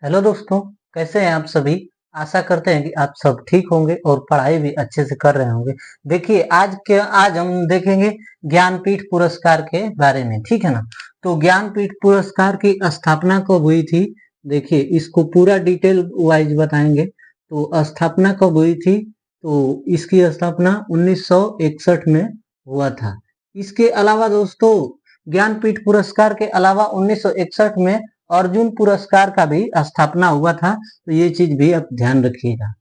Hello दोस्तों, कैसे हैं आप सभी। आशा करते हैं कि आप सब ठीक होंगे और पढ़ाई भी अच्छे से कर रहे होंगे। देखिए आज हम देखेंगे ज्ञानपीठ पुरस्कार के बारे में, ठीक है ना। तो ज्ञानपीठ पुरस्कार की स्थापना कब हुई थी, देखिए इसको पूरा डिटेल वाइज बताएंगे। तो स्थापना कब हुई थी, तो इसकी स्थापना 1961 में हुआ था। इसके अलावा दोस्तों, ज्ञानपीठ पुरस्कार के अलावा 1961 में अर्जुन पुरस्कार का भी स्थापना हुआ था। तो ये चीज भी आप ध्यान रखिएगा।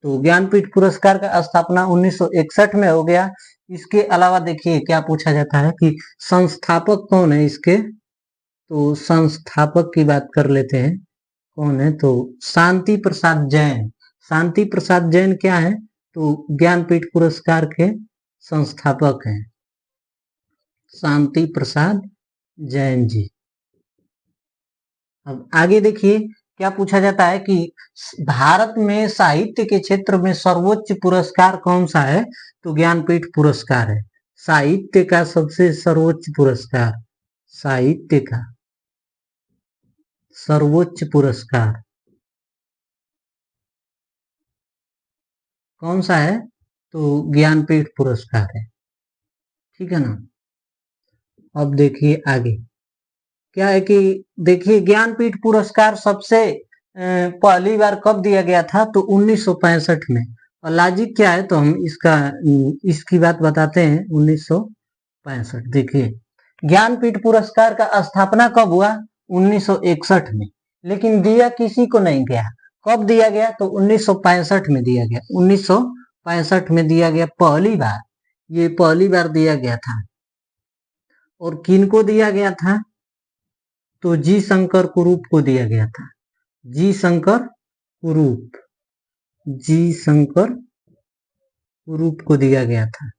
तो ज्ञानपीठ पुरस्कार का स्थापना 1961 में हो गया। इसके अलावा देखिए क्या पूछा जाता है कि संस्थापक कौन है इसके। तो संस्थापक की बात कर लेते हैं, कौन है। तो शांति प्रसाद जैन। शांति प्रसाद जैन क्या है, तो ज्ञानपीठ पुरस्कार के संस्थापक हैं, शांति प्रसाद जैन जी। अब आगे देखिए क्या पूछा जाता है कि भारत में साहित्य के क्षेत्र में सर्वोच्च पुरस्कार कौन सा है। तो ज्ञानपीठ पुरस्कार है, साहित्य का सबसे सर्वोच्च पुरस्कार। साहित्य का सर्वोच्च पुरस्कार कौन सा है, तो ज्ञानपीठ पुरस्कार है, ठीक है ना। अब देखिए आगे क्या है कि देखिए ज्ञानपीठ पुरस्कार सबसे पहली बार कब दिया गया था, तो 1965 में। और लॉजिक क्या है, तो हम इसकी बात बताते हैं। 1965 देखिए ज्ञानपीठ पुरस्कार का स्थापना कब हुआ, 1961 में। लेकिन दिया किसी को नहीं गया। कब दिया गया, तो 1965 में दिया गया। 1965 में दिया गया पहली बार, ये पहली बार दिया गया था। और किनको दिया गया था, तो जी शंकर कुरूप को दिया गया था। जी शंकर कुरूप, जी शंकर कुरूप को दिया गया था।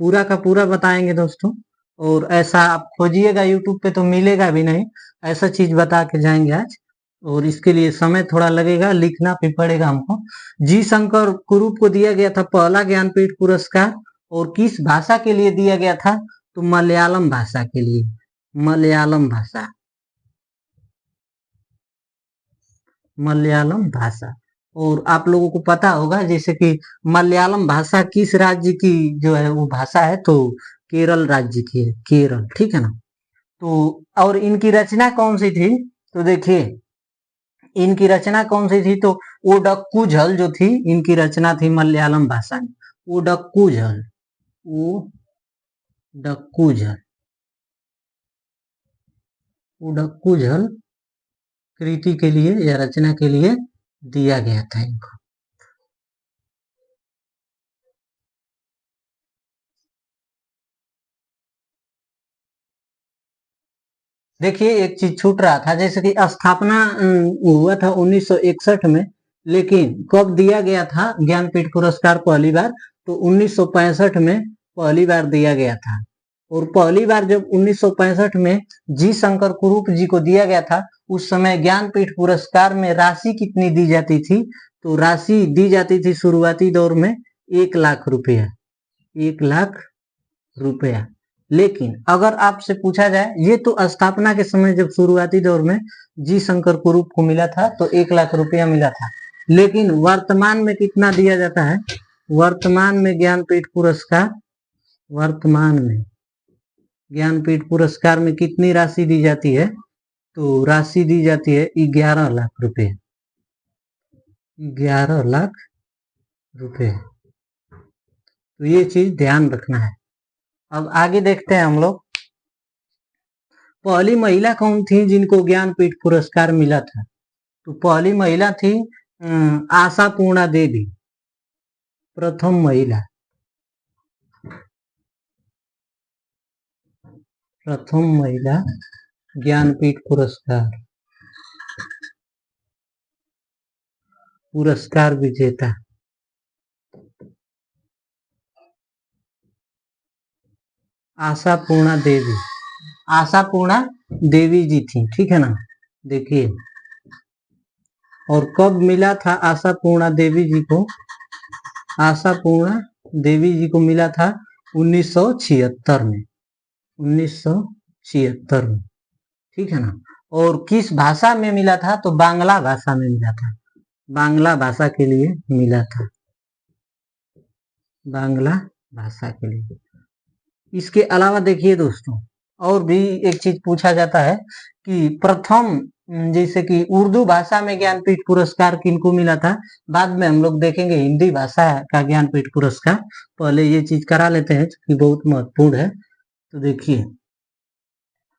पूरा का पूरा बताएंगे दोस्तों। और ऐसा आप खोजिएगा यूट्यूब पे तो मिलेगा भी नहीं, ऐसा चीज बता के जाएंगे आज। और इसके लिए समय थोड़ा लगेगा, लिखना भी पड़ेगा हमको। जी शंकर कुरूप को दिया गया था पहला ज्ञानपीठ पुरस्कार। और किस भाषा के लिए दिया गया था, तो मलयालम भाषा के लिए। मलयालम भाषा, मलयालम भाषा। और आप लोगों को पता होगा जैसे कि मलयालम भाषा किस राज्य की जो है वो भाषा है, तो केरल राज्य की है, केरल, ठीक है ना। तो और इनकी रचना कौन सी थी, तो देखिए इनकी रचना कौन सी थी, तो ओडक्कू झल जो थी, इनकी रचना थी मलयालम भाषा में। ओडक्कू झल, ओडक्कू झल, ओडक्कू झल कृति के लिए या रचना के लिए दिया गया था इनको। देखिए एक चीज छूट रहा था, जैसे कि स्थापना हुआ था 1961 में, लेकिन कब दिया गया था ज्ञानपीठ पुरस्कार पहली बार, तो 1965 में पहली बार दिया गया था। और पहली बार जब 1965 में जी शंकर कुरूप जी को दिया गया था, उस समय ज्ञानपीठ पुरस्कार में राशि कितनी दी जाती थी, तो राशि दी जाती थी शुरुआती दौर में 1 लाख रुपया, 1 लाख रुपया। लेकिन अगर आपसे पूछा जाए, ये तो स्थापना के समय जब शुरुआती दौर में जी शंकर कुरूप को मिला था तो 1 लाख रुपया मिला था। लेकिन वर्तमान में कितना दिया जाता है, वर्तमान में ज्ञानपीठ पुरस्कार, वर्तमान में ज्ञानपीठ पुरस्कार में कितनी राशि दी जाती है, तो राशि दी जाती है 11 लाख रुपए, 11 लाख रुपए। तो ये चीज ध्यान रखना है। अब आगे देखते हैं हम लोग, पहली महिला कौन थी जिनको ज्ञानपीठ पुरस्कार मिला था। तो पहली महिला थी आशापूर्णा देवी, प्रथम महिला, प्रथम महिला ज्ञानपीठ पुरस्कार विजेता। आशापूर्णा देवी, आशापूर्णा देवी जी थी, ठीक है ना। देखिए और कब मिला था आशापूर्णा देवी जी को, आशापूर्णा देवी जी को मिला था 1976 में, 1976 में, ठीक है ना। और किस भाषा में मिला था? तो बांग्ला भाषा में मिला था, बांग्ला भाषा के लिए मिला था, बांग्ला भाषा के लिए। इसके अलावा देखिए दोस्तों, और भी एक चीज पूछा जाता है कि प्रथम जैसे कि उर्दू भाषा में ज्ञानपीठ पुरस्कार किनको मिला था? बाद में हम लोग देखेंगे हिंदी भाषा का ज्ञानपीठ पुरस्कार, पहले ये चीज करा लेते हैं कि बहुत महत्वपूर्ण है। तो देखिए,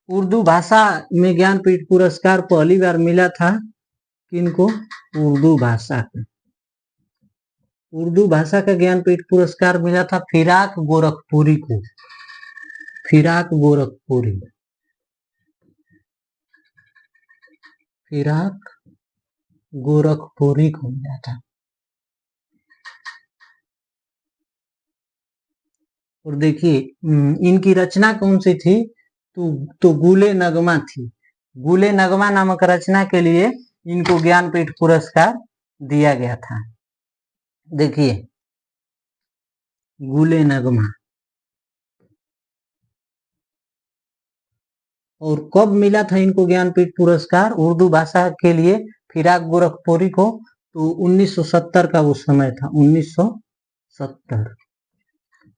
उर्दू भाषा में ज्ञानपीठ पुरस्कार पहली बार मिला था किनको? उर्दू भाषा का, उर्दू भाषा का ज्ञानपीठ पुरस्कार मिला था फिराक गोरखपुरी को, फिराक गोरखपुरी, फिराक गोरखपुरी को मिला था। और देखिए इनकी रचना कौन सी थी? तो गुले नगमा थी, गुले नगमा नामक रचना के लिए इनको ज्ञानपीठ पुरस्कार दिया गया था। देखिए, गुले नगमा। और कब मिला था इनको ज्ञानपीठ पुरस्कार उर्दू भाषा के लिए फिराक गोरखपुरी को? तो 1970 का वो समय था,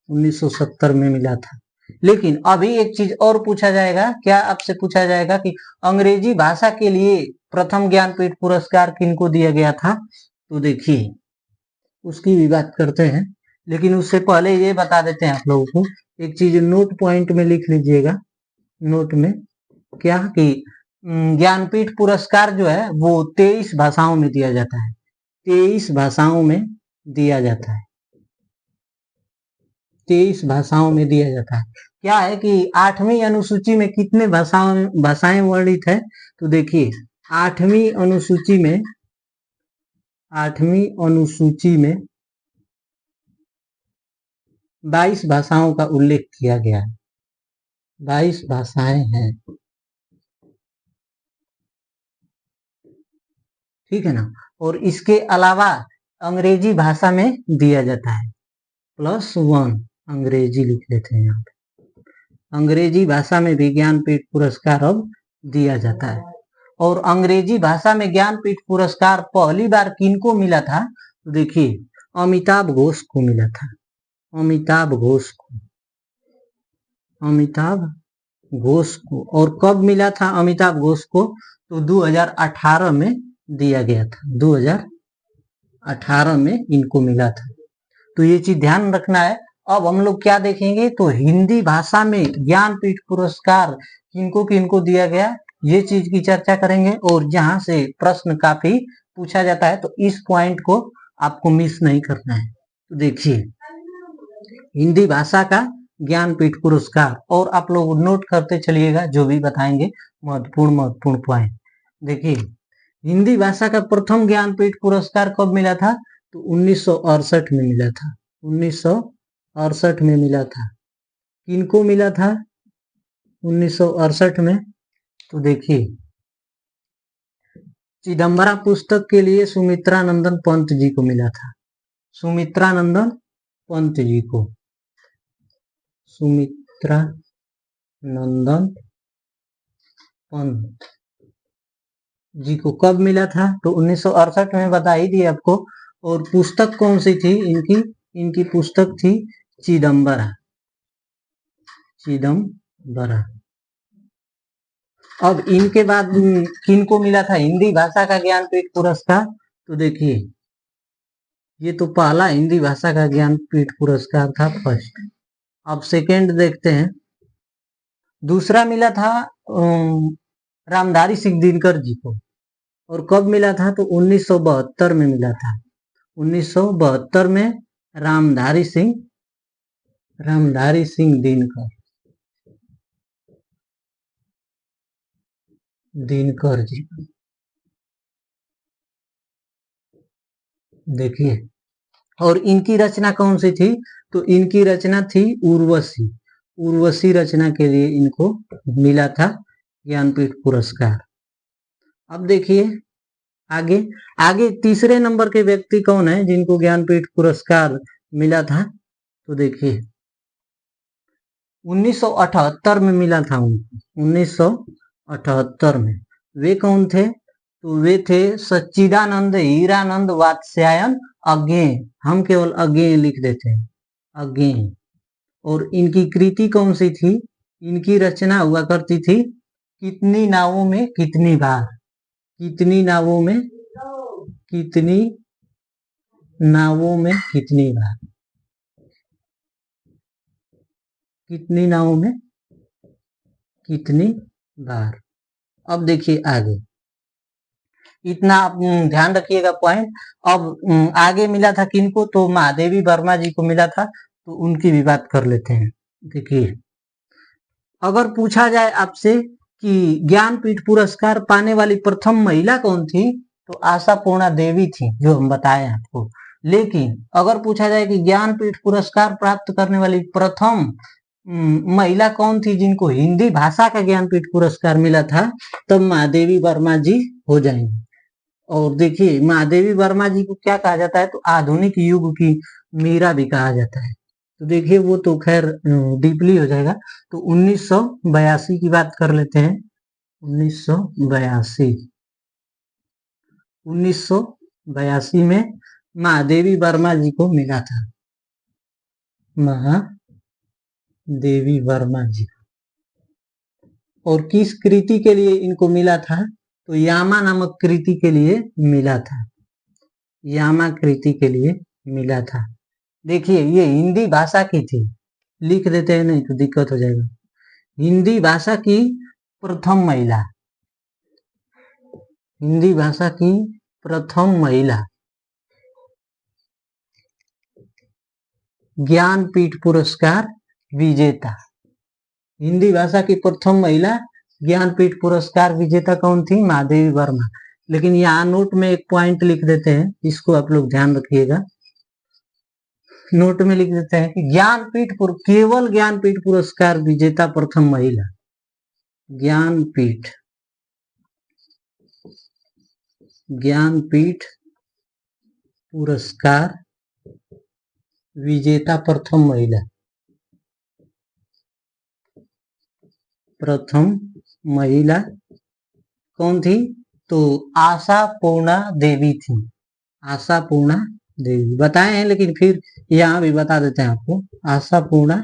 1970 में मिला था। लेकिन अभी एक चीज और पूछा जाएगा, क्या आपसे पूछा जाएगा कि अंग्रेजी भाषा के लिए प्रथम ज्ञानपीठ पुरस्कार किनको दिया गया था? तो देखिए, उसकी भी बात करते हैं, लेकिन उससे पहले ये बता देते हैं आप लोगों को, एक चीज नोट पॉइंट में लिख लीजिएगा, नोट में, क्या कि ज्ञानपीठ पुरस्कार जो है वो 23 भाषाओं में दिया जाता है, 23 भाषाओं में दिया जाता है, 23 भाषाओं में दिया जाता है। क्या है कि 8वीं अनुसूची में कितने भाषाएं वर्णित है? तो देखिए, 8वीं अनुसूची में 22 भाषाओं का उल्लेख किया गया है, 22 भाषाएं हैं, ठीक है ना। और इसके अलावा अंग्रेजी भाषा में दिया जाता है, +1 अंग्रेजी लिख लेते हैं यहाँ पे, अंग्रेजी भाषा में भी ज्ञानपीठ पुरस्कार अब दिया जाता है। और अंग्रेजी भाषा में ज्ञानपीठ पुरस्कार पहली बार किनको मिला था? तो देखिए, अमिताभ घोष को मिला था, अमिताभ घोष को, अमिताभ घोष को। और कब मिला था अमिताभ घोष को? तो 2018 में दिया गया था, 2018 में इनको मिला था। तो ये चीज ध्यान रखना है। अब हम लोग क्या देखेंगे? तो हिंदी भाषा में ज्ञानपीठ पुरस्कार किनको किनको दिया गया, ये चीज की चर्चा करेंगे। और जहां से प्रश्न काफी पूछा जाता है, तो इस पॉइंट को आपको मिस नहीं करना है। तो देखिए, हिंदी भाषा का ज्ञानपीठ पुरस्कार, और आप लोग नोट करते चलिएगा जो भी बताएंगे महत्वपूर्ण पॉइंट। देखिए, हिंदी भाषा का प्रथम ज्ञानपीठ पुरस्कार कब मिला था? तो 1968 में मिला था, 1968 में मिला था। किनको मिला था 1968 में? तो देखिए, चिदम्बरा पुस्तक के लिए सुमित्रा नंदन पंत जी को मिला था, सुमित्रा नंदन पंत जी को, सुमित्रा नंदन पंत जी को कब मिला था? तो 1968 में बता ही दिए आपको। और पुस्तक कौन सी थी इनकी? इनकी पुस्तक थी चिदम्बरा, चिदम्बरा। अब इनके बाद किनको मिला था हिंदी भाषा का ज्ञानपीठ पुरस्कार? तो देखिए, ये तो पहला हिंदी भाषा का ज्ञानपीठ पुरस्कार था, फर्स्ट। अब सेकेंड देखते हैं। दूसरा मिला था रामधारी सिंह दिनकर जी को। और कब मिला था? तो 1972 में मिला था, 1972 में रामधारी सिंह दिनकर जी। देखिए, और इनकी रचना कौन सी थी? तो इनकी रचना थी उर्वशी, उर्वशी रचना के लिए इनको मिला था ज्ञानपीठ पुरस्कार। अब देखिए आगे, आगे तीसरे नंबर के व्यक्ति कौन है जिनको ज्ञानपीठ पुरस्कार मिला था? तो देखिए, 1978 में मिला था उनको, 1978 में। वे कौन थे? तो वे थे सच्चिदानंद हीरानंद वात्स्यायन अज्ञेय। हम केवल अज्ञेय लिख देते हैं, अज्ञेय। और इनकी कृति कौन सी थी? इनकी रचना हुआ करती थी कितनी नावों में कितनी बार। कितनी नावों में कितनी नावों में कितनी बार। कितनी नावों में कितनी बार। अब देखिए आगे, इतना आप ध्यान रखिएगा पॉइंट। अब आगे मिला था किनको? तो महादेवी वर्मा जी को मिला था, तो उनकी भी बात कर लेते हैं। देखिए, अगर पूछा जाए आपसे कि ज्ञानपीठ पुरस्कार पाने वाली प्रथम महिला कौन थी, तो आशापूर्णा देवी थी, जो हम बताए आपको। लेकिन अगर पूछा जाए कि ज्ञानपीठ पुरस्कार प्राप्त करने वाली प्रथम महिला कौन थी जिनको हिंदी भाषा का ज्ञानपीठ पुरस्कार मिला था, तब महादेवी वर्मा जी हो जाएंगे। और देखिए, महादेवी वर्मा जी को क्या कहा जाता है? तो आधुनिक युग की मीरा भी कहा जाता है। तो देखिए, वो तो खैर डीपली हो जाएगा। तो 1982 की बात कर लेते हैं। 1982 1982 में महादेवी वर्मा जी को मिला था। महादेवी वर्मा जी। और किस कृति के लिए इनको मिला था? तो यामा नामक कृति के लिए मिला था। यामा कृति के लिए मिला था। देखिए, ये हिंदी भाषा की थी, लिख देते हैं, नहीं तो दिक्कत हो जाएगा। हिंदी भाषा की प्रथम महिला, हिंदी भाषा की प्रथम महिला ज्ञानपीठ पुरस्कार विजेता। हिंदी भाषा की प्रथम महिला ज्ञानपीठ पुरस्कार विजेता कौन थी? महादेवी वर्मा। लेकिन यहाँ नोट में एक पॉइंट लिख देते हैं, इसको आप लोग ध्यान रखिएगा। नोट में लिख देते हैं कि केवल ज्ञानपीठ पुरस्कार विजेता प्रथम महिला। ज्ञानपीठ पुरस्कार विजेता प्रथम महिला। प्रथम महिला कौन थी? तो आशापूर्णा देवी थी। आशापूर्णा देवी बताए हैं, लेकिन फिर यहाँ भी बता देते हैं आपको। आशापूर्णा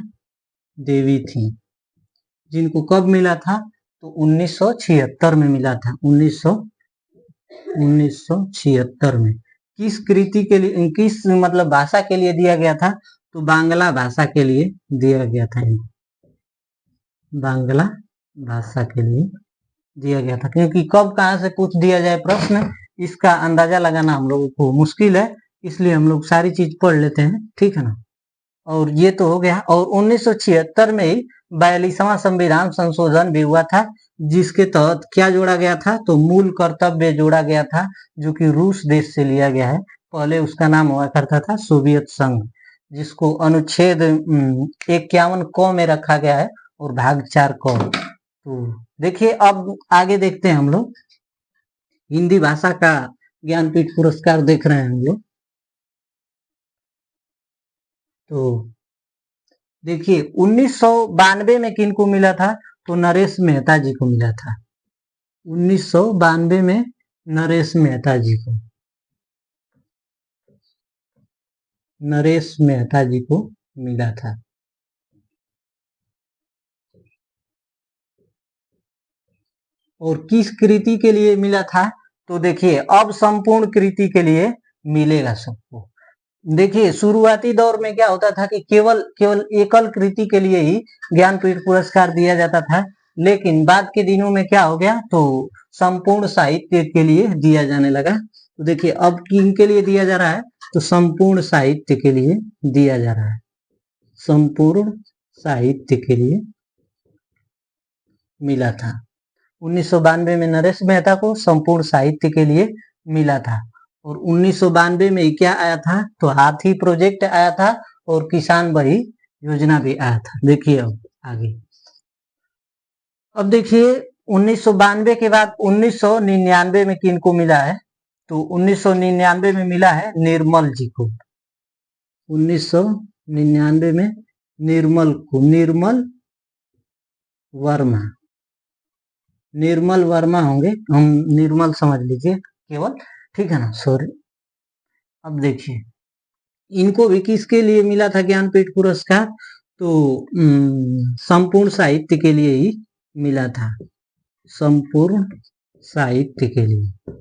देवी थी, जिनको कब मिला था? तो 1976 में मिला था। 1976 में। किस कृति के लिए, किस मतलब भाषा के लिए दिया गया था? तो बांग्ला भाषा के लिए दिया गया था। बांग्ला भाषा के लिए दिया गया था, क्योंकि कब कहाँ से पूछ दिया जाए प्रश्न, इसका अंदाजा लगाना हम लोगों को मुश्किल है, इसलिए हम लोग सारी चीज पढ़ लेते हैं, ठीक है ना। और ये तो हो गया। और 1976 में ही 42वां संविधान संशोधन भी हुआ था, जिसके तहत क्या जोड़ा गया था? तो मूल कर्तव्य जोड़ा गया था, जो कि रूस देश से लिया गया है। पहले उसका नाम हुआ करता था सोवियत संघ, जिसको अनुच्छेद 51 क में रखा गया है और भाग 4 क। तो देखिए, अब आगे देखते हैं हम लोग। हिंदी भाषा का ज्ञानपीठ पुरस्कार देख रहे हैं हम लोग। तो देखिए, 1992 में किनको मिला था? तो नरेश मेहता जी को मिला था। 1992 में नरेश मेहता जी को, नरेश मेहता जी को मिला था। और किस कृति के लिए मिला था? तो देखिए, अब संपूर्ण कृति के लिए मिलेगा सबको। देखिए, शुरुआती दौर में क्या होता था कि केवल एकल कृति के लिए ही ज्ञानपीठ पुरस्कार दिया जाता था, लेकिन बाद के दिनों में क्या हो गया? तो संपूर्ण साहित्य के लिए दिया जाने लगा। तो देखिए, अब किनके लिए दिया जा रहा है? तो संपूर्ण साहित्य के लिए दिया जा रहा है। संपूर्ण साहित्य के लिए मिला था। 1992 में नरेश मेहता को संपूर्ण साहित्य के लिए मिला था। और 1992 में क्या आया था? तो हाथी प्रोजेक्ट आया था और किसान बही योजना भी आया था। देखिए अब आगे, अब देखिए 1992 के बाद 1999 में किनको मिला है? तो 1999 में मिला है निर्मल जी को। 1999 में निर्मल वर्मा। निर्मल वर्मा होंगे, हम निर्मल समझ लीजिए केवल, ठीक है ना, सॉरी। अब देखिए इनको भी किसके लिए मिला था ज्ञानपीठ पुरस्कार, तो संपूर्ण साहित्य के लिए ही मिला था, संपूर्ण साहित्य के लिए।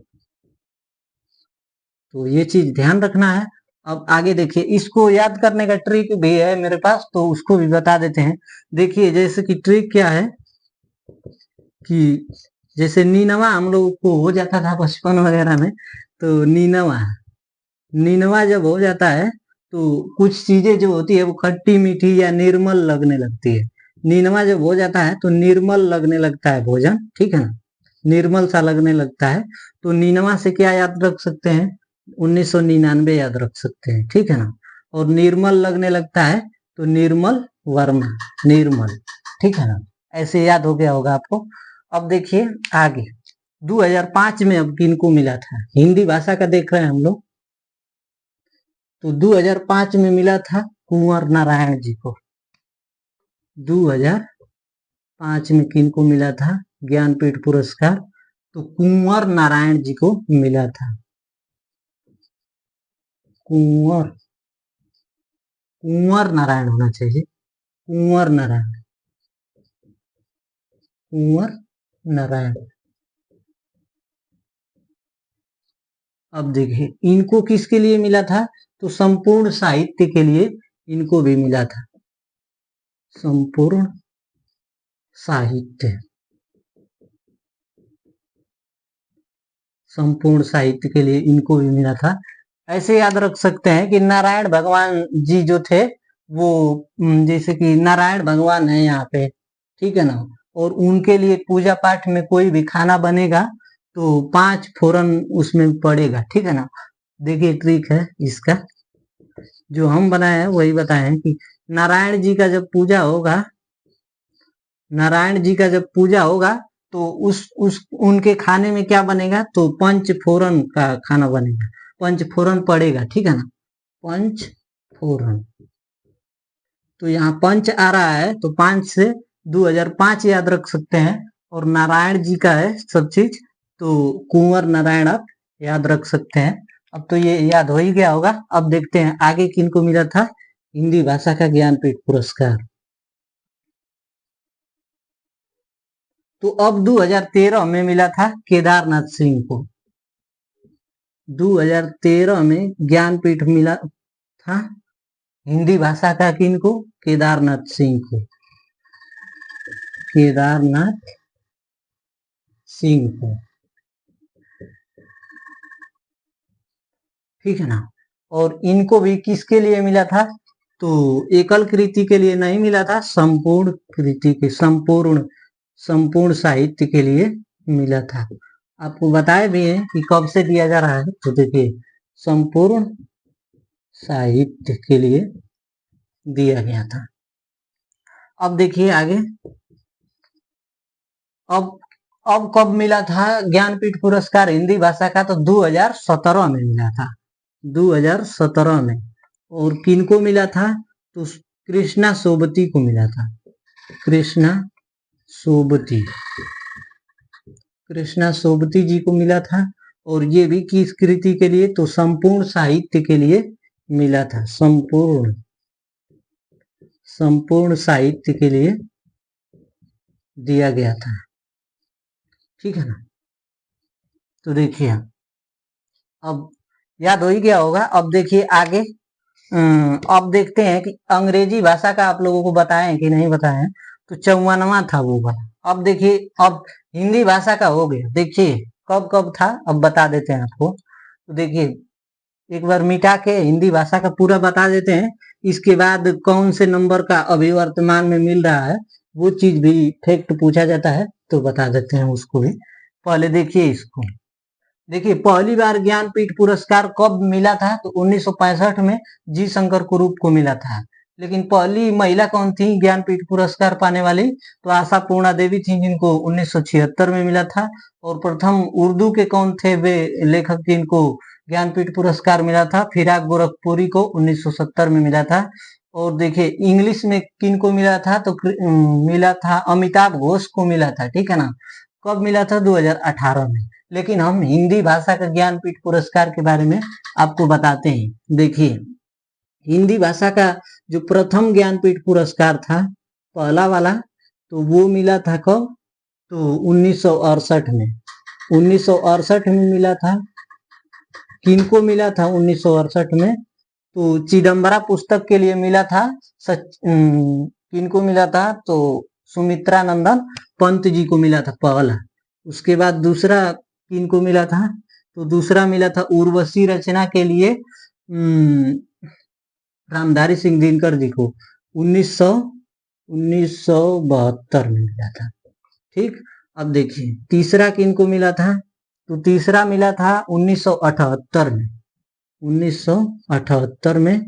तो ये चीज ध्यान रखना है। अब आगे देखिए, इसको याद करने का ट्रिक भी है मेरे पास, तो उसको भी बता देते हैं। देखिए जैसे कि ट्रिक क्या है कि जैसे नीनवा हम लोग को हो जाता था बचपन वगैरह में, तो नीनवा नीनवा जब हो जाता है तो कुछ चीजें जो होती है वो खट्टी मीठी या निर्मल लगने लगती है। नीनवा जब हो जाता है तो निर्मल लगने लगता है भोजन, ठीक है ना, निर्मल सा लगने लगता है। तो नीनवा से क्या याद रख सकते हैं, 1999 याद रख सकते हैं, ठीक है ना। और निर्मल लगने लगता है तो निर्मल वर्मा, निर्मल, ठीक है ना, ऐसे याद हो गया होगा आपको। अब देखिए आगे 2005 में अब किनको मिला था, हिंदी भाषा का देख रहे हैं हम लोग, तो 2005 में मिला था कुंवर नारायण जी को। 2005 में किनको मिला था ज्ञानपीठ पुरस्कार, तो कुंवर नारायण जी को मिला था। कुंवर कुंवर नारायण होना चाहिए, कुंवर नारायण, कुंवर नारायण। अब देखिए इनको किसके लिए मिला था, तो संपूर्ण साहित्य के लिए इनको भी मिला था, संपूर्ण साहित्य, संपूर्ण साहित्य के लिए इनको भी मिला था। ऐसे याद रख सकते हैं कि नारायण भगवान जी जो थे वो जैसे कि नारायण भगवान है यहाँ पे, ठीक है ना, और उनके लिए पूजा पाठ में कोई भी खाना बनेगा तो 5 फोरन उसमें पड़ेगा, ठीक है ना। देखिए ट्रिक है इसका, जो हम बनाए हैं वही बताए हैं कि नारायण जी का जब पूजा होगा, नारायण जी का जब पूजा होगा तो उस उनके खाने में क्या बनेगा, तो पंच फोरन का खाना बनेगा, पंच फोरन पड़ेगा, ठीक है ना, पंच फोरन। तो यहाँ पंच आ रहा है तो 5 से 2005 याद रख सकते हैं, और नारायण जी का है सब चीज, तो कुंवर नारायण आप याद रख सकते हैं। अब तो ये याद हो ही गया होगा। अब देखते हैं आगे किनको मिला था हिंदी भाषा का ज्ञानपीठ पुरस्कार। तो अब 2013 में मिला था केदारनाथ सिंह को, 2013 में ज्ञानपीठ मिला था हिंदी भाषा का किनको, केदारनाथ सिंह को, केदारनाथ सिंह को, ठीक है ना। और इनको भी किसके लिए मिला था, तो एकल कृति के लिए नहीं मिला था, संपूर्ण कृति के, संपूर्ण संपूर्ण साहित्य के लिए मिला था। आपको बताए भी हैं कि कब से दिया जा रहा है, तो देखिए संपूर्ण साहित्य के लिए दिया गया था। अब देखिए आगे, अब कब मिला था ज्ञानपीठ पुरस्कार हिंदी भाषा का, तो 2017 में मिला था, 2017 में। और किनको मिला था, तो कृष्णा सोबती को मिला था, कृष्णा सोबती, कृष्णा सोबती जी को मिला था। और ये भी किस कृति के लिए, तो संपूर्ण साहित्य के लिए मिला था, संपूर्ण संपूर्ण साहित्य के लिए दिया गया था, ठीक है ना। तो देखिए अब याद हो ही गया होगा। अब देखिए आगे, अब देखते हैं कि अंग्रेजी भाषा का आप लोगों को बताएं कि नहीं बताएं, तो 54वां था वो वाला। अब देखिए अब हिंदी भाषा का हो गया, देखिए कब कब था अब बता देते हैं आपको। तो देखिए एक बार मिटा के हिंदी भाषा का पूरा बता देते हैं, इसके बाद कौन से नंबर का अभी वर्तमान में मिल रहा है वो चीज भी फैक्ट पूछा जाता है तो बता देते हैं उसको भी। पहले देखिए इसको, देखिए पहली बार ज्ञानपीठ पुरस्कार कब मिला था, तो 1965 में जी शंकर कुरूप को मिला था। लेकिन पहली महिला कौन थी ज्ञानपीठ पुरस्कार पाने वाली, तो आशा पूर्णा देवी थी जिनको 1976 में मिला था। और प्रथम उर्दू के कौन थे वे लेखक जिनको ज्ञानपीठ पुरस्कार मिला था, फिराक गोरखपुरी को 1970 में मिला था। और देखिए इंग्लिश में किनको मिला था, तो मिला था अमिताभ घोष को मिला था, ठीक है ना। कब मिला था? 2018 में। लेकिन हम हिंदी भाषा का ज्ञानपीठ पुरस्कार के बारे में आपको बताते हैं। देखिए, हिंदी भाषा का जो प्रथम ज्ञानपीठ पुरस्कार था, पहला वाला, तो वो मिला था कब? तो 1968 में। 1968 में मिला था। किनको मिला था 1968 में? तो चिदम्बरा पुस्तक के लिए मिला था। किनको मिला था? तो सुमित्रा नंदन पंत जी को मिला था पहला। उसके बाद दूसरा किनको मिला था? तो दूसरा मिला था उर्वशी रचना के लिए रामधारी सिंह दिनकर जी को 1972 में मिला था। ठीक, अब देखिए तीसरा किनको मिला था? तो तीसरा मिला था 1978 में। 1978 में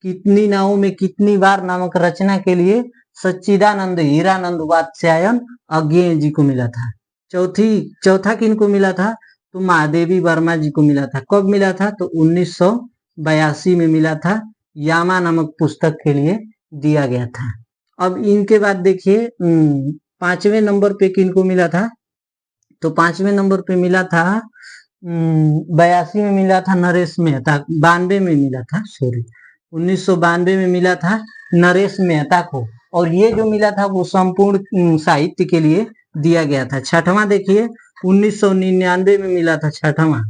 कितनी नावों में कितनी बार नामक रचना के लिए सच्चिदानंद हीरानंद वात्स्यायन अज्ञेय जी को मिला था। चौथा किनको मिला था? तो महादेवी वर्मा जी को मिला था। कब मिला था? तो 1982 में मिला था। यामा नामक पुस्तक के लिए दिया गया था। अब इनके बाद देखिए 5वें नंबर पे किनको मिला था? तो 5वें नंबर पे मिला था 82 में मिला था नरेश मेहता, 92 में मिला था, 1992 में मिला था नरेश मेहता को। और ये जो मिला था वो संपूर्ण साहित्य के लिए दिया गया था। छठवां देखिए 1999 में मिला था। छठवां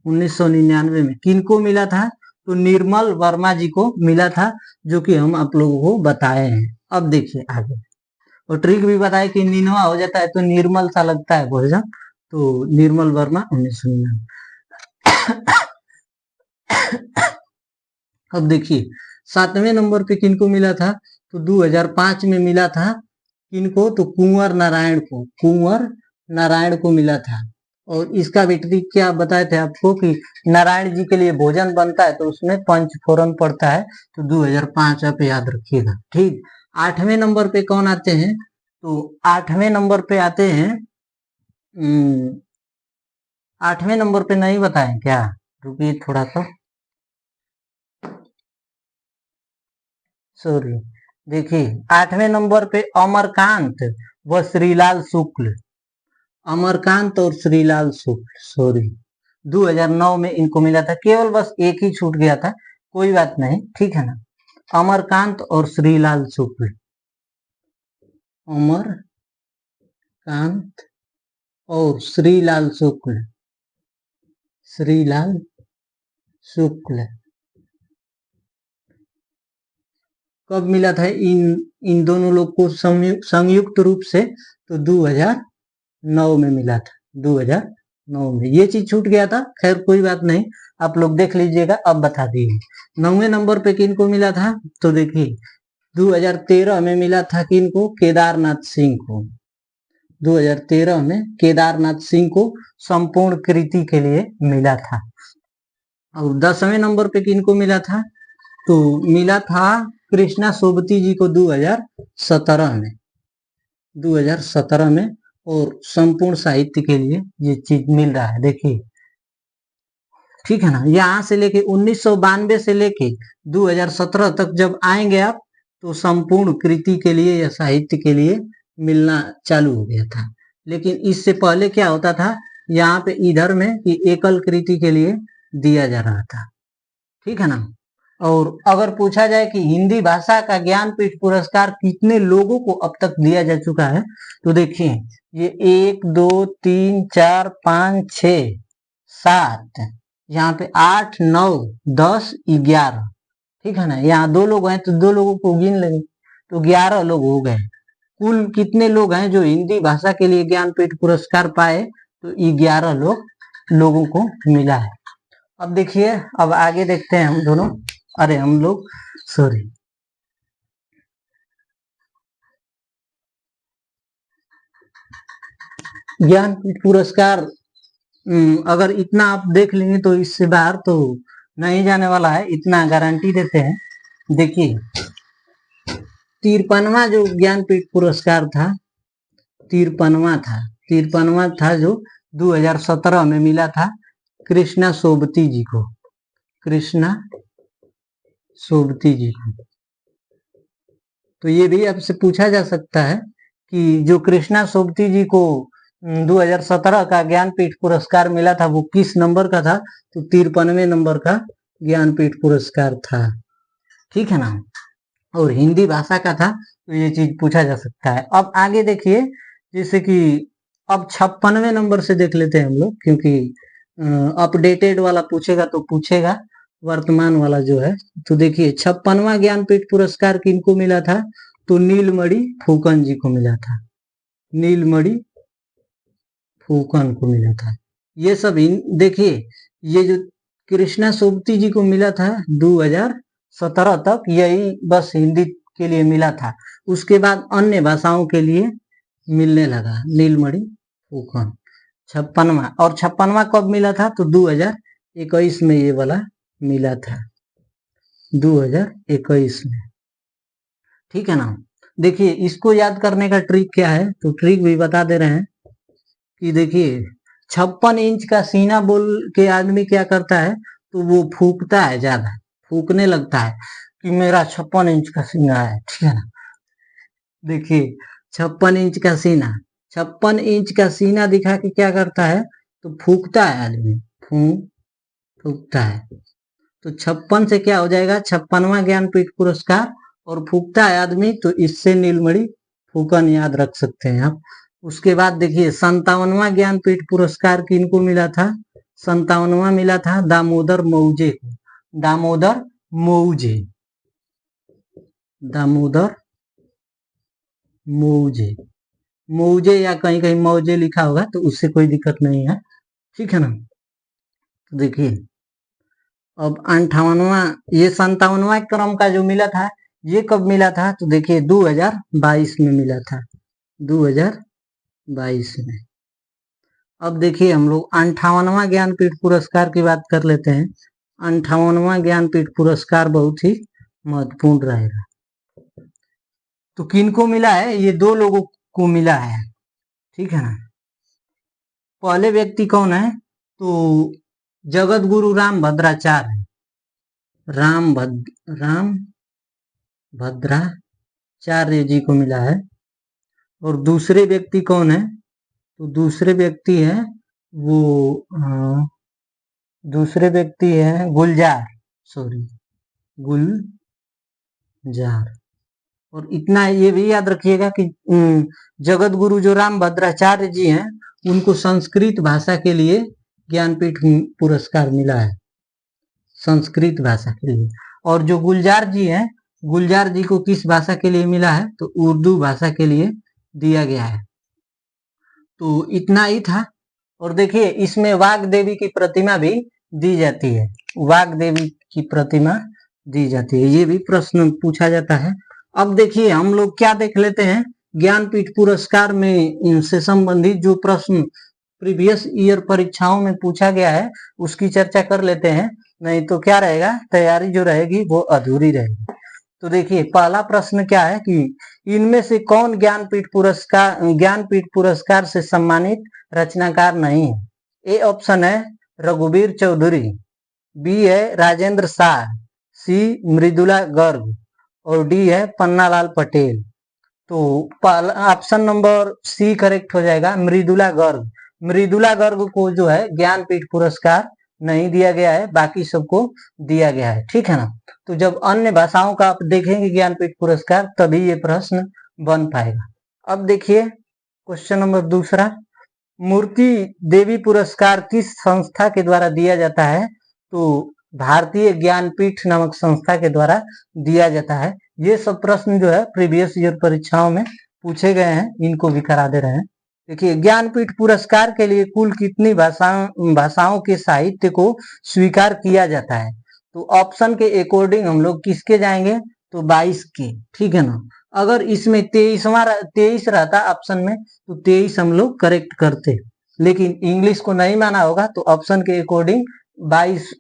1999 में किनको मिला था? तो निर्मल वर्मा जी को मिला था, जो कि हम आप लोगों को बताए हैं। अब देखिए आगे, और ट्रिक भी बताए कि निनवा हो जाता है तो निर्मल सा लगता है भोजन। तो निर्मल वर्मा 1999। अब देखिए 7वें नंबर पे किनको मिला था? तो 2005 में मिला था। किनको? तो कुंवर नारायण को। कुंवर नारायण को मिला था। और इसका भी ट्रिक क्या बताए थे आपको कि नारायण जी के लिए भोजन बनता है तो उसमें पंचफोरन पड़ता है। तो 2005 आप याद रखिएगा। ठीक, 8वें नंबर पे कौन आते हैं? तो 8वें नंबर पे आते हैं 8वें नंबर पे नहीं बताएं क्या? रुकिए थोड़ा सा, सॉरी। देखिए 8वें नंबर पे अमरकांत व श्रीलाल शुक्ल। अमरकांत और श्रीलाल शुक्ल, सॉरी, 2009 में इनको मिला था। केवल बस एक ही छूट गया था, कोई बात नहीं, ठीक है ना। अमरकांत और श्रीलाल शुक्ल। अमरकांत और श्रीलाल शुक्ल। श्रीलाल शुक्ल कब मिला था इन दोनों लोग को संयुक्त रूप से? तो 2009 में मिला था। 2009 में ये चीज छूट गया था, खैर कोई बात नहीं, आप लोग देख लीजिएगा। अब बता दिए 9वें नंबर पे किनको मिला था? तो देखिए 2013 में मिला था किनको? केदारनाथ सिंह को। 2013 में केदारनाथ सिंह को संपूर्ण कृति के लिए मिला था। और 10वें नंबर पे किनको मिला था? तो मिला था कृष्णा सोबती जी को 2017 में। 2017 में, और संपूर्ण साहित्य के लिए ये चीज मिल रहा है। देखिए, ठीक है ना। यहाँ से लेके 1992 से लेके 2017 तक जब आएंगे आप, तो संपूर्ण कृति के लिए या साहित्य के लिए मिलना चालू हो गया था। लेकिन इससे पहले क्या होता था? यहाँ पे इधर में कि एकल कृति के लिए दिया जा रहा था, ठीक है ना। और अगर पूछा जाए कि हिंदी भाषा का ज्ञानपीठ पुरस्कार कितने लोगों को अब तक दिया जा चुका है, तो देखिए ये 1 2 3 4 5 6 7, यहाँ पे 8 9 10 11, ठीक है ना। यहाँ 2 लोग हैं तो 2 लोगों को गिन लेंगे, तो 11 लोग हो गए। कुल कितने लोग हैं जो हिंदी भाषा के लिए ज्ञानपीठ पुरस्कार पाए? तो 11 लोगों को मिला है। अब देखिए, अब आगे देखते हैं हम दोनों, अरे हम लोग, सॉरी, ज्ञानपीठ पुरस्कार अगर इतना आप देख लेंगे तो इससे बाहर तो नहीं जाने वाला है, इतना गारंटी देते हैं। देखिए 53वां जो ज्ञानपीठ पुरस्कार था, 53वां था जो 2017 में मिला था कृष्णा सोबती जी को। कृष्णा सोबती जी को। तो ये भी आपसे पूछा जा सकता है कि जो कृष्णा सोबती जी को 2017 का ज्ञानपीठ पुरस्कार मिला था, वो किस नंबर का था? तो 53वें नंबर का ज्ञानपीठ पुरस्कार था, ठीक है ना। और हिंदी भाषा का था, तो ये चीज पूछा जा सकता है। अब आगे देखिए, जैसे कि अब 56वें नंबर से देख लेते हैं हम लोग, क्योंकि अपडेटेड वाला पूछेगा तो पूछेगा, वर्तमान वाला जो है। तो देखिए 56वां ज्ञानपीठ पुरस्कार किनको मिला था? तो नीलमणि फुकन जी को मिला था, नीलमणि फुकन को मिला था। ये सब देखिए, ये जो कृष्णा सोबती जी को मिला था 2017 तक, यही बस हिंदी के लिए मिला था। उसके बाद अन्य भाषाओं के लिए मिलने लगा नीलमणि फुकन। 56वां, और 56वां कब मिला था? तो 2021 में ये वाला मिला था, 2021 में, ठीक है ना। देखिए इसको याद करने का ट्रिक क्या है, तो ट्रिक भी बता दे रहे हैं कि देखिए 56 इंच का सीना बोल के आदमी क्या करता है? तो वो फूकता है, ज्यादा फूकने लगता है कि मेरा 56 इंच का सीना है, ठीक है ना। देखिए 56 इंच का सीना, 56 इंच का सीना दिखा के क्या करता है? तो फूकता है आदमी, फूकता है। तो 56 से क्या हो जाएगा? 56वां ज्ञानपीठ पुरस्कार, और फूकता है आदमी, तो इससे नीलमणि फुकन याद रख सकते हैं आप। उसके बाद देखिए 57वां ज्ञानपीठ पुरस्कार किनको मिला था? 57वां मिला था दामोदर मौजे को, दामोदर मौजे, दामोदर मौजे, मौजे या कहीं कहीं मौजे लिखा होगा, तो उससे कोई दिक्कत नहीं है, ठीक है ना। तो देखिए अब 58वां, ये 57वां क्रम का जो मिला था, ये कब मिला था? तो देखिए 2022 में मिला था, 2022 में। अब देखिए हम लोग 58वां ज्ञानपीठ पुरस्कार की बात कर लेते हैं। 58वां ज्ञानपीठ पुरस्कार बहुत ही महत्वपूर्ण रहेगा। तो किनको मिला है? ये दो लोगों को मिला है, ठीक है ना। पहले व्यक्ति कौन है? तो जगत गुरु राम भद्राचार्य, राम भद्राचार्य जी को मिला है। और दूसरे व्यक्ति कौन है? तो दूसरे व्यक्ति है वो दूसरे व्यक्ति है गुलजार, सॉरी गुलजार। और इतना ये भी याद रखिएगा कि जगत गुरु जो राम भद्राचार्य जी हैं, उनको संस्कृत भाषा के लिए ज्ञानपीठ पुरस्कार मिला है, संस्कृत भाषा के लिए। और जो गुलजार जी हैं, गुलजार जी को किस भाषा के लिए मिला है? तो उर्दू भाषा के लिए दिया गया है। तो इतना ही था। और देखिए इसमें वाघ देवी की प्रतिमा भी दी जाती है, वाघ देवी की प्रतिमा दी जाती है, ये भी प्रश्न पूछा जाता है। अब देखिए हम लोग क्या देख लेते हैं, ज्ञानपीठ पुरस्कार में इनसे संबंधित जो प्रश्न प्रीवियस ईयर परीक्षाओं में पूछा गया है, उसकी चर्चा कर लेते हैं, नहीं तो क्या रहेगा, तैयारी जो रहेगी वो अधूरी रहेगी। तो देखिए पहला प्रश्न क्या है कि इनमें से कौन ज्ञानपीठ पुरस्कार से सम्मानित रचनाकार नहीं है? ए ऑप्शन है रघुवीर चौधरी, बी है राजेंद्र शाह, सी मृदुला गर्ग, और डी है पन्नालाल पटेल। तो ऑप्शन नंबर सी करेक्ट हो जाएगा, मृदुला गर्ग। मृदुला गर्ग को जो है ज्ञानपीठ पुरस्कार नहीं दिया गया है, बाकी सबको दिया गया है, ठीक है ना। तो जब अन्य भाषाओं का आप देखेंगे ज्ञानपीठ पुरस्कार, तभी ये प्रश्न बन पाएगा। अब देखिए क्वेश्चन नंबर दूसरा, मूर्ति देवी पुरस्कार किस संस्था के द्वारा दिया जाता है? तो भारतीय ज्ञानपीठ नामक संस्था के द्वारा दिया जाता है। ये सब प्रश्न जो है प्रीवियस ईयर परीक्षाओं में पूछे गए हैं, इनको भी करा दे रहे हैं। देखिए ज्ञानपीठ पुरस्कार के लिए कुल कितनी भाषाओं के साहित्य को स्वीकार किया जाता है? तो ऑप्शन के अकॉर्डिंग हम लोग किसके जाएंगे? तो 22 के, ठीक है ना। अगर इसमें 23 रहता ऑप्शन में, तो 23 हम लोग करेक्ट करते, लेकिन इंग्लिश को नहीं माना होगा, तो ऑप्शन के अकॉर्डिंग 22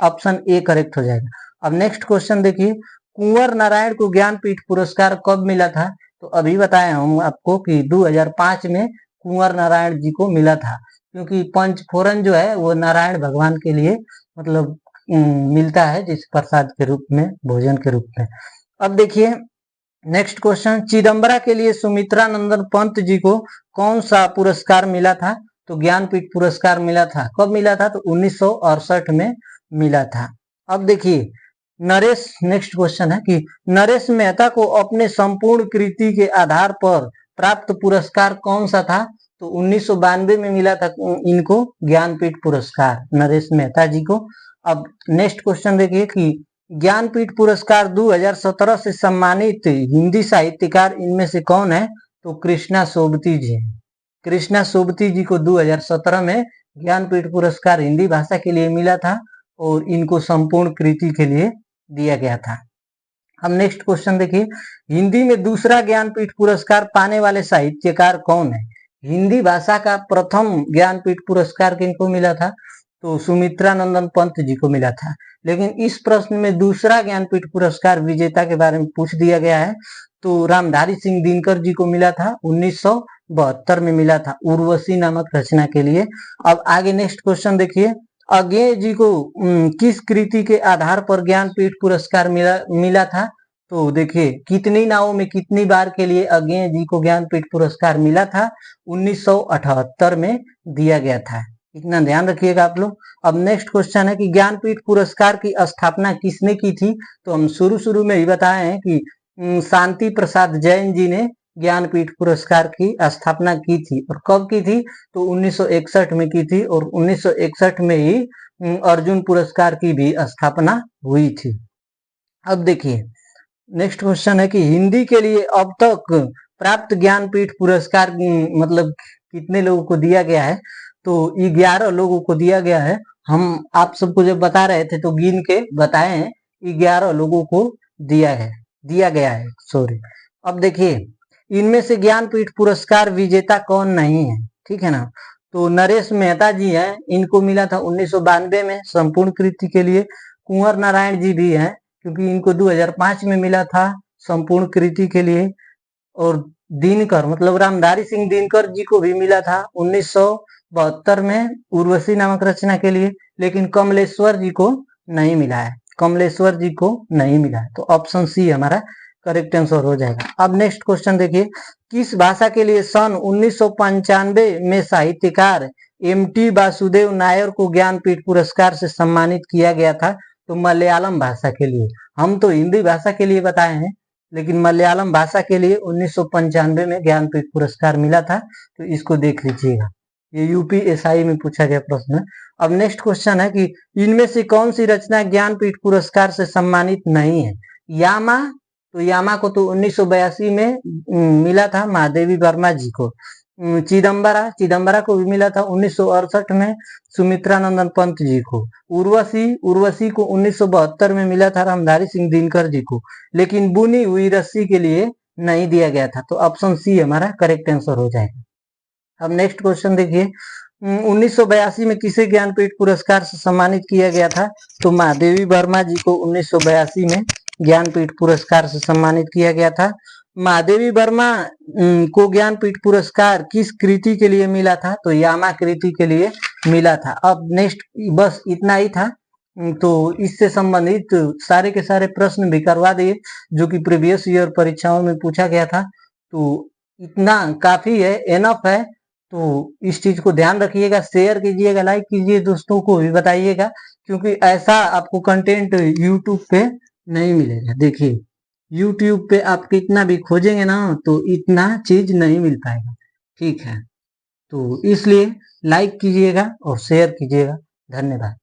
ऑप्शन ए करेक्ट हो जाएगा। अब नेक्स्ट क्वेश्चन देखिए, कुंवर नारायण को ज्ञानपीठ पुरस्कार कब मिला था? तो अभी बताया हम आपको कि 2005 में कुंवर नारायण जी को मिला था, क्योंकि पंचफोरन जो है वो नारायण भगवान के लिए मतलब मिलता है, जिस प्रसाद के रूप में, भोजन के रूप में। अब देखिए नेक्स्ट क्वेश्चन, चिदम्बरा के लिए सुमित्रा नंदन पंत जी को कौन सा पुरस्कार मिला था? तो ज्ञानपीठ पुरस्कार मिला था। कब मिला था? तो 1968 में मिला था। अब देखिए नरेश, नेक्स्ट क्वेश्चन है कि नरेश मेहता को अपने संपूर्ण कृति के आधार पर प्राप्त पुरस्कार कौन सा था? तो 1992 में मिला था इनको ज्ञानपीठ पुरस्कार, नरेश मेहता जी को। अब नेक्स्ट क्वेश्चन देखिए कि ज्ञानपीठ पुरस्कार 2017 से सम्मानित हिंदी साहित्यकार इनमें से कौन है? तो कृष्णा सोबती जी। कृष्णा सोबती जी को 2017 में ज्ञानपीठ पुरस्कार हिंदी भाषा के लिए मिला था और इनको संपूर्ण कृति के लिए दिया गया था। अब नेक्स्ट क्वेश्चन देखिए, हिंदी में दूसरा ज्ञानपीठ पुरस्कार पाने वाले साहित्यकार कौन है? हिंदी भाषा का प्रथम ज्ञानपीठ पुरस्कार किनको मिला था? तो सुमित्रा नंदन पंत जी को मिला था। लेकिन इस प्रश्न में दूसरा ज्ञानपीठ पुरस्कार विजेता के बारे में पूछ दिया गया है। तो रामधारी सिंह दिनकर जी को मिला था, 1972 में मिला था, उर्वशी नामक रचना के लिए। अब आगे नेक्स्ट क्वेश्चन देखिए, अज्ञेय जी को किस कृति के आधार पर ज्ञानपीठ पुरस्कार मिला था? तो देखिए कितनी नावों में कितनी बार के लिए अज्ञेय जी को ज्ञानपीठ पुरस्कार मिला था? 1978 में दिया गया था। इतना ध्यान रखिएगा आप लोग। अब नेक्स्ट क्वेश्चन है कि ज्ञानपीठ पुरस्कार की स्थापना किसने की थी? तो हम शुरू में ही बताए हैं कि शांति प्रसाद जैन जी ने ज्ञानपीठ पुरस्कार की स्थापना की थी। और कब की थी? तो 1961 में की थी और 1961 में ही अर्जुन पुरस्कार की भी स्थापना हुई थी। अब देखिए नेक्स्ट क्वेश्चन है कि हिंदी के लिए अब तक प्राप्त ज्ञानपीठ पुरस्कार मतलब कितने लोगों को दिया गया है? तो 11 लोगों को दिया गया है। हम आप सबको जब बता रहे थे तो गिन के बताए हैं, 11 लोगों को दिया गया है सॉरी। अब देखिए इनमें से ज्ञानपीठ पुरस्कार विजेता कौन नहीं है, ठीक है ना? तो नरेश मेहता जी हैं, इनको मिला था 1992 में संपूर्ण कृति के लिए। कुंवर नारायण जी भी हैं क्योंकि इनको 2005 में मिला था संपूर्ण कृति के लिए। और दिनकर मतलब रामधारी सिंह दिनकर जी को भी मिला था 1972 में उर्वशी नामक रचना के लिए। लेकिन कमलेश्वर जी को नहीं मिला है, कमलेश्वर जी को नहीं मिला है। तो ऑप्शन सी हमारा करेक्ट आंसर हो जाएगा। अब नेक्स्ट क्वेश्चन देखिए, किस भाषा के लिए सन 1995 में साहित्यकार एम.टी. वासुदेव नायर को ज्ञानपीठ पुरस्कार से सम्मानित किया गया था? तो मलयालम भाषा के लिए। हम तो हिंदी भाषा के लिए बताए हैं, लेकिन मलयालम भाषा के लिए 1995 में ज्ञानपीठ पुरस्कार मिला था। तो इसको देख लीजिएगा, ये यूपीएसआई में पूछा गया प्रश्न है। अब नेक्स्ट क्वेश्चन है कि इनमें से कौन सी रचना ज्ञानपीठ पुरस्कार से सम्मानित नहीं है? यामा, तो यामा को तो 1982 में मिला था महादेवी वर्मा जी को। चिदम्बरा को भी मिला था 1968 में सुमित्रा नंदन पंत जी को। उर्वशी को 1972 में मिला था रामधारी सिंह दिनकर जी को। लेकिन बुनी हुई रस्सी के लिए नहीं दिया गया था। तो ऑप्शन सी हमारा करेक्ट आंसर हो जाएगा। अब नेक्स्ट क्वेश्चन देखिए, 1982 में किसे ज्ञानपीठ पुरस्कार से सम्मानित किया गया था? तो महादेवी वर्मा जी को 1982 में ज्ञानपीठ पुरस्कार से सम्मानित किया गया था। महादेवी वर्मा को ज्ञानपीठ पुरस्कार किस कृति के लिए मिला था? तो यामा कृति के लिए मिला था। अब नेक्स्ट बस इतना ही था। तो इससे संबंधित सारे के सारे प्रश्न भी करवा दिए जो कि प्रीवियस ईयर परीक्षाओं में पूछा गया था। तो इतना काफी है, एनफ है। तो इस चीज को ध्यान रखिएगा, शेयर कीजिएगा, लाइक कीजिए, दोस्तों को भी बताइएगा, क्योंकि ऐसा आपको कंटेंट यूट्यूब पे नहीं मिलेगा। देखिए यूट्यूब पे आप कितना भी खोजेंगे ना तो इतना चीज नहीं मिल पाएगा, ठीक है? तो इसलिए लाइक कीजिएगा और शेयर कीजिएगा। धन्यवाद।